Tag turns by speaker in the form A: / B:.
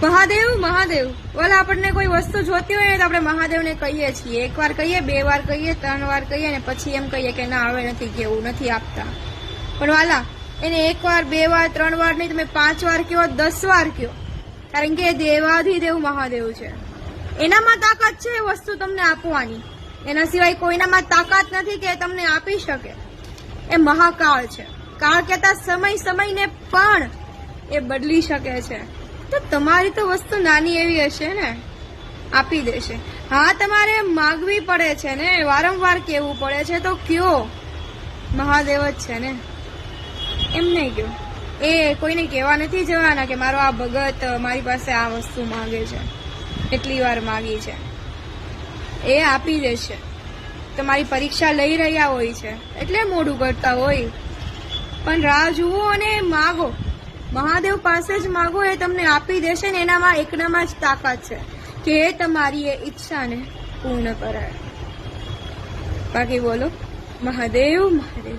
A: મહાદેવ મહાદેવ ઓલા આપણને કોઈ વસ્તુ જોતી હોય ને તો આપણે મહાદેવને કહીએ છીએ, 1 વાર કહીએ, 2 વાર કહીએ, 3 વાર કહીએ ને પછી એમ કહીએ કે ના હવે નથી કેવું, નથી આપતા. પણ વાલા એને 1 વાર 2 વાર 3 વાર નહીં, તમે 5 વાર કયો, 10 વાર કયો, કારણ કે દેવાધિદેવ મહાદેવ છે. એનામાં તાકાત છે એ વસ્તુ તમને આપવાની, એના સિવાય કોઈનામાં તાકાત નથી કે તમને આપી શકે. એ મહાકાળ છે. કાળ કહેતા સમયને પણ એ બદલી શકે છે. તો તમારી તો વસ્તુ નાની એવી હશે ને, આપી દેશે. હા તમારે માગવી પડે છે ને, વારંવાર કહેવું પડે છે, તો કયો મહાદેવ જ છે ને, એમ નહીં કયો. એ કોઈને કહેવા નથી જવાના કે મારો આ ભગત મારી પાસે આ વસ્તુ માંગે છે, એટલી વાર માગી છે. એ આપી દેશે. તમારી પરીક્ષા લઈ રહ્યા હોય છે એટલે મોડું કરતા હોય, પણ રાહ જુઓ અને માગો. મહાદેવ પાસે જ માગો, એ તમને આપી દેશે ને. એનામાં એકનામાં જ તાકાત છે કે એ તમારી એ ઈચ્છાને પૂર્ણ કરાય. બાકી બોલો મહાદેવ મહાદેવ.